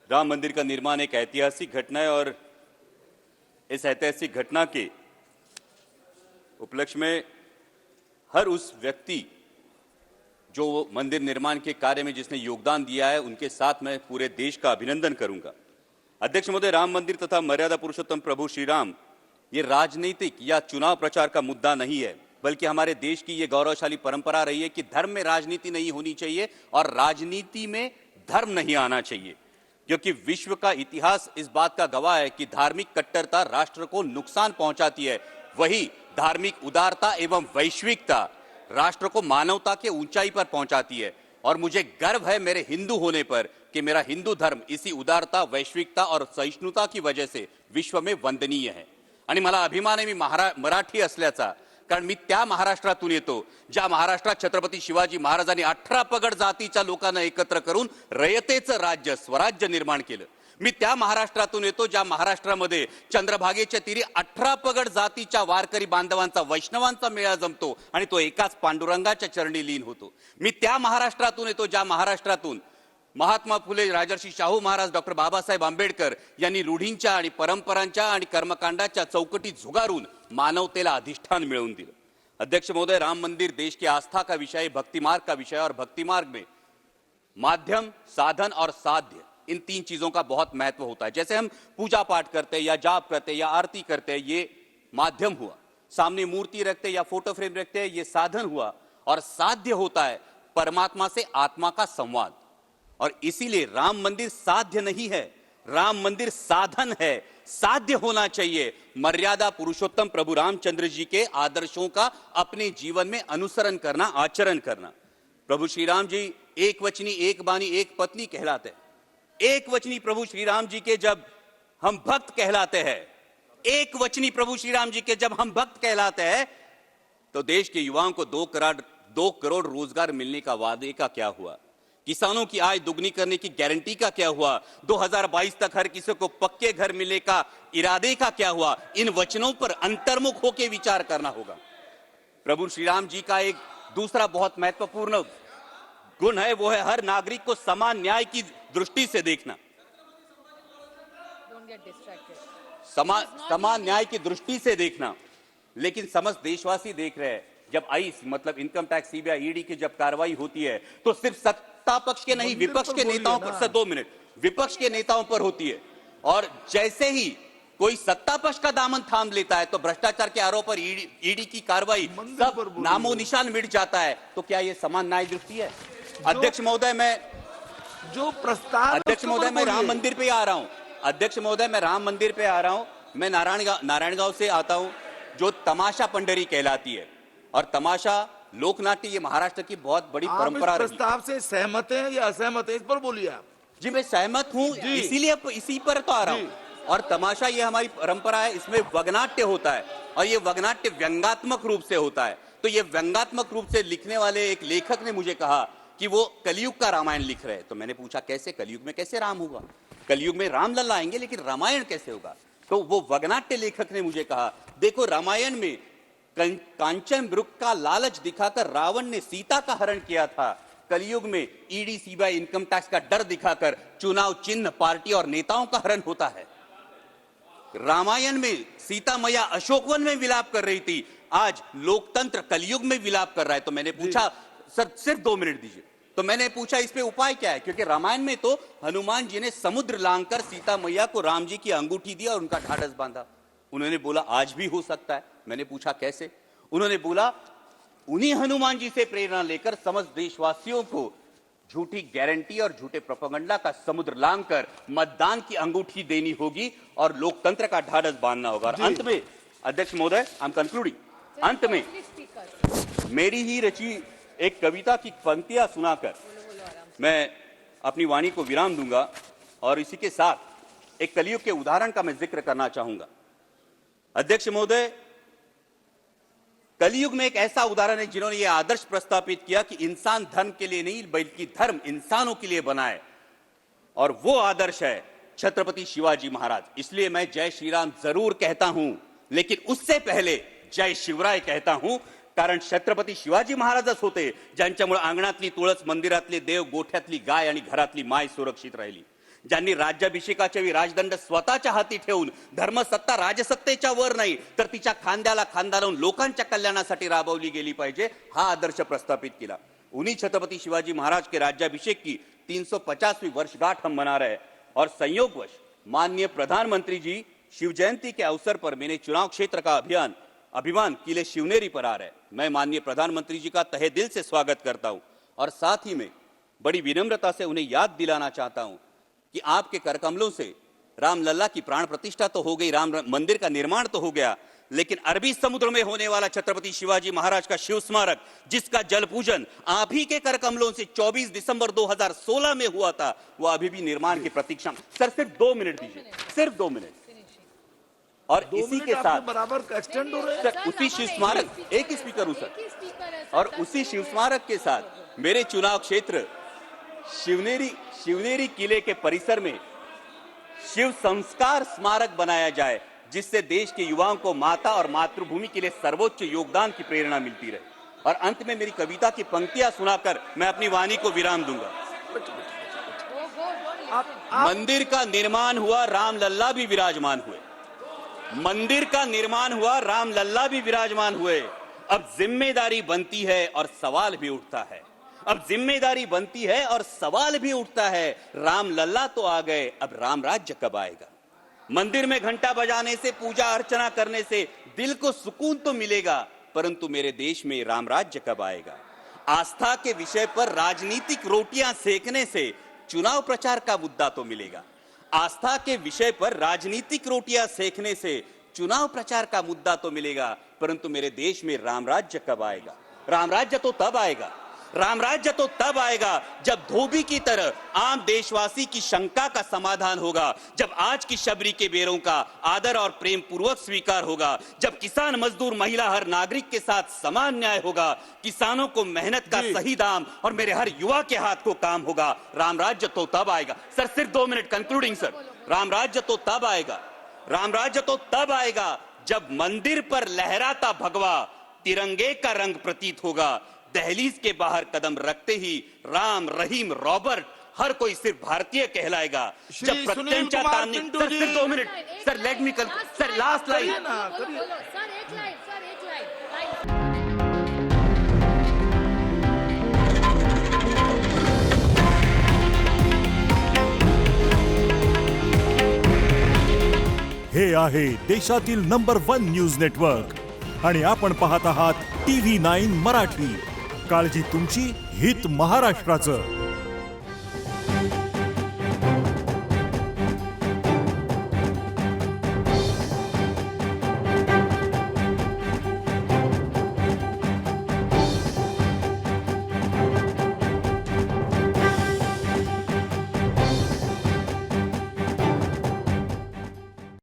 राम मंदिर का निर्माण एक ऐतिहासिक घटना है और इस ऐतिहासिक घटना के उपलक्ष्य में हर उस व्यक्ति जो मंदिर निर्माण के कार्य में जिसने योगदान दिया है उनके साथ मैं पूरे देश का अभिनंदन करूंगा। अध्यक्ष महोदय, राम मंदिर तथा मर्यादा पुरुषोत्तम प्रभु श्री राम ये राजनीतिक या चुनाव प्रचार का मुद्दा नहीं है, बल्कि हमारे देश की ये गौरवशाली परंपरा रही है कि धर्म में राजनीति नहीं होनी चाहिए और राजनीति में धर्म नहीं आना चाहिए, क्योंकि विश्व का इतिहास इस बात का गवाह है कि धार्मिक कट्टरता राष्ट्र को नुकसान पहुंचाती है, वही धार्मिक उदारता एवं वैश्विकता राष्ट्र को मानवता के ऊंचाई पर पहुंचाती है। और मुझे गर्व है मेरे हिंदू होने पर कि मेरा हिंदू धर्म इसी उदारता, वैश्विकता और सहिष्णुता की वजह से विश्व में वंदनीय है। आणि मला अभिमान आहे मी मराठी असल्याचा, कारण मी त्या महाराष्ट्रातून येतो ज्या महाराष्ट्रात छत्रपती शिवाजी महाराजांनी 18 पगड जातीच्या लोकांना एकत्र करून रयतेचं राज्य, स्वराज्य निर्माण केलं। मी त्या महाराष्ट्रातून येतो ज्या महाराष्ट्रामध्ये चंद्रभागेच्या तीरी 18 पगड जातीच्या वारकरी बांधवांचा, वैष्णवांचा मेळा जमतो आणि तो एकाच पांडुरंगाच्या चरणी लीन होतो। मी त्या महाराष्ट्रातून येतो ज्या महाराष्ट्रातून महात्मा फुले, राजर्षी शाहू महाराज, डॉक्टर बाबासाहेब आंबेडकर यांनी रूढींच्या आणि परंपरांच्या आणि कर्मकांडाच्या चौकटीत झुगारून मानवतेला अधिष्ठान मिळवून दिलं। अध्यक्ष महोदय, राम मंदिर देश की आस्था का विषय है, भक्ति मार्ग का विषय है और भक्ति मार्ग में माध्यम, साधन और साध्य, इन 3 चीजों का बहुत महत्व होता है। जैसे हम पूजा पाठ करते हैं या जाप करते हैं या आरती करते हैं, ये माध्यम हुआ। सामने मूर्ति रखते या फोटो फ्रेम रखते हैं, ये साधन हुआ। और साध्य होता है परमात्मा से आत्मा का संवाद। और इसीलिए राम मंदिर साध्य नहीं है, राम मंदिर साधन है। साध्य होना चाहिए मर्यादा पुरुषोत्तम प्रभु रामचंद्र जी के आदर्शों का अपने जीवन में अनुसरण करना, आचरण करना। प्रभु श्री राम जी एक वचनी, एक बानी, एक पत्नी कहलाते हैं। एक वचनी प्रभु श्री राम जी के जब हम भक्त कहलाते हैं, एक वचनी प्रभु श्री राम जी के जब हम भक्त कहलाते हैं, तो देश के युवाओं को 2 करोड़ रोजगार मिलने का वादे का क्या हुआ? किसानों की आय दुगनी करने की गारंटी का क्या हुआ? 2022 तक हर किसी को पक्के घर मिलने का इरादे का क्या हुआ? इन वचनों पर अंतर्मुख होकर विचार करना होगा। प्रभु श्री राम जी का एक दूसरा बहुत महत्वपूर्ण गुण है, वो है हर नागरिक को समान न्याय की दृष्टि से देखना। समान न्याय की दृष्टि से देखना। लेकिन समस्त देशवासी देख रहे हैं, जब आईस मतलब इनकम टैक्स, सीबीआई, ईडी की जब कार्रवाई होती है तो सिर्फ सत्ता पक्ष के नहीं, विपक्ष के नेताओं पर, सर 2 मिनट, विपक्ष के नेताओं पर होती है। और जैसे ही कोई सत्ता पक्ष का दामन थाम लेता है तो भ्रष्टाचार के आरोप पर ईडी की कार्रवाई, सब नामो निशान मिट जाता है। तो क्या ये समान न्याय दृष्टि है? अध्यक्ष महोदय, मैं जो प्रस्ताव, अध्यक्ष महोदय मैं राम मंदिर पे आ रहा हूं। अध्यक्ष महोदय मैं राम मंदिर पे आ रहा हूं। मैं नारायणगांव से आता हूं, जो तमाशा पंडरी कहलाती है। और तमाशा लोकनाट्य ये महाराष्ट्र की बहुत बड़ी परंपरा रही। प्रस्ताव से सहमत हैं या असहमत हैं, इस पर बोलिए आप। जी मैं सहमत हूं, इसीलिए इसी पर तो आ रहा हूं। और तमाशा ये हमारी परंपरा है, इसमें वगनाट्य होता है और ये वगनाट्य व्यंगात्मक रूप से होता है। तो ये व्यंगात्मक रूप से लिखने वाले एक लेखक ने मुझे कहा कि वो कलयुग का रामायण लिख रहे हैं। तो मैंने पूछा कैसे, कलयुग में कैसे राम होगा? कलयुग में राम लल्ला आएंगे लेकिन रामायण कैसे होगा? तो वो वगनाट्य लेखक ने मुझे कहा, देखो रामायण में कांचन वृक्ष का लालच दिखाकर रावण ने सीता का हरण किया था। कलयुग में ईडी, सीबीआई, इनकम टैक्स का डर दिखाकर चुनाव चिन्ह, पार्टी और नेताओं का हरण होता है। रामायण में सीता मैया अशोकवन में विलाप कर रही थी, आज लोकतंत्र कलयुग में विलाप कर रहा है। तो मैंने पूछा, सर सिर्फ 2 मिनट दीजिए। तो मैंने पूछा इस पे उपाय क्या है? क्योंकि रामायण में तो हनुमान जी ने समुद्र लांघकर सीता मैया को राम जी की अंगूठी दी और उनका ढाढ़स बांधा। उन्होंने बोला आज भी हो सकता है। मैंने पूछा कैसे? उन्होंने बोला उन्हीं हनुमान जी से प्रेरणा लेकर समस्त देशवासियों को झूठी गारंटी और झूठे प्रोपेगेंडा का समुद्र लांघकर मतदान की अंगूठी देनी होगी और लोकतंत्र का ढाढ़स बांधना होगा। और अंत में अध्यक्ष महोदय, आई एम कंक्लूडिंग, अंत में मेरी ही रची एक कविता की पंक्तियां सुनाकर मैं अपनी वाणी को विराम दूंगा। और इसी के साथ एक कलयुग के उदाहरण का मैं जिक्र करना चाहूंगा। अध्यक्ष महोदय, कलयुग में एक ऐसा उदाहरण है जिन्होंने यह आदर्श प्रस्तापित किया कि इंसान धर्म के लिए नहीं बल्कि धर्म इंसानों के लिए बनाए, और वो आदर्श है छत्रपति शिवाजी महाराज। इसलिए मैं जय श्री राम जरूर कहता हूं, लेकिन उससे पहले जय शिवराय कहता हूं। कारण छत्रपती शिवाजी महाराजच होते ज्यांच्यामुळे अंगणातली तुळस, मंदिरातले देव, गोठ्यातली गाय आणि घरातली माय सुरक्षित राहिली, ज्यांनी राज्याभिषेकाच्या वेळी राजदंड स्वतःच्या हाती ठेवून धर्मसत्ता राजसत्तेच्या वर नाही तर तिच्या खांद्याला खांदा लावून लोकांच्या कल्याणासाठी राबवली गेली पाहिजे, हा आदर्श प्रस्थापित किया। उन्हीं छत्रपति शिवाजी महाराज के राज्याभिषेक की 350वीं वर्षगांठ हम मना रहे हैं और संयोगवश माननीय प्रधानमंत्री जी शिव जयंती के अवसर पर मेरे चुनाव क्षेत्र का अभिमान किले शिवनेरी पर आ रहा है। मैं माननीय प्रधानमंत्री जी का तहे दिल से स्वागत करता हूं और साथ ही में बड़ी विनम्रता से उन्हें याद दिलाना चाहता हूं कि आपके करकमलों से रामलला की प्राण प्रतिष्ठा तो हो गई, राम मंदिर का निर्माण तो हो गया, लेकिन अरबी समुद्र में होने वाला छत्रपति शिवाजी महाराज का शिव स्मारक, जिसका जल पूजन आप ही के करकमलों से 24 दिसंबर 2016 में हुआ था, वो अभी भी निर्माण की प्रतीक्षा। सर सिर्फ 2 मिनट दीजिए, सिर्फ 2 मिनट। और इसी के साथ बराबर एक्सटेंड हो रहे हैं। सर उसी शिव स्मारक, एक ही स्पीकर हूं सर, और उसी शिव स्मारक के साथ मेरे चुनाव क्षेत्र शिवनेरी किले के परिसर में शिव संस्कार स्मारक बनाया जाए, जिससे देश के युवाओं को माता और मातृभूमि के लिए सर्वोच्च योगदान की प्रेरणा मिलती रहे। और अंत में मेरी कविता की पंक्तियां सुनाकर मैं अपनी वाणी को विराम दूंगा। मंदिर का निर्माण हुआ, रामलल्ला भी विराजमान हुए। मंदिर का निर्माण हुआ, रामलल्ला भी विराजमान हुए। अब जिम्मेदारी बनती है और सवाल भी उठता है, अब जिम्मेदारी बनती है और सवाल भी उठता है, रामलल्ला तो आ गए, अब राम राज्य कब आएगा? मंदिर में घंटा बजाने से, पूजा अर्चना करने से दिल को सुकून तो मिलेगा, परंतु मेरे देश में राम राज्य कब आएगा? आस्था के विषय पर राजनीतिक रोटियां सेकने से चुनाव प्रचार का मुद्दा तो मिलेगा। आस्था के विषय पर राजनीतिक रोटियां सेकने से चुनाव प्रचार का मुद्दा तो मिलेगा, परंतु मेरे देश में राम राज्य कब आएगा? राम राज्य तो तब आएगा, राम राज्य तो तब आएगा जब धोबी की तरह आम देशवासी की शंका का समाधान होगा, जब आज की शबरी के बेरों का आदर और प्रेम पूर्वक स्वीकार होगा, जब किसान, मजदूर, महिला, हर नागरिक के साथ समान न्याय होगा, किसानों को मेहनत का सही दाम और मेरे हर युवा के हाथ को काम होगा। राम राज्य तो तब आएगा। सर सिर्फ 2 मिनट कंक्लूडिंग सर। राम राज्य तो तब आएगा, राम राज्य तो तब आएगा जब मंदिर पर लहराता भगवा तिरंगे का रंग प्रतीत होगा। दहलीज के बाहर कदम रखते ही राम, रहीम, रॉबर्ट हर कोई सिर्फ भारतीय कहलाएगा। जब प्रत्यंचा तानने, सर सिर्फ 2 minute sir, let me sir, last line. हे आहे देशातील नंबर 1 न्यूज नेटवर्क आणि आपण पाहत आहात TV9 मराठी। काळजी तुमची, हित महाराष्ट्राचं।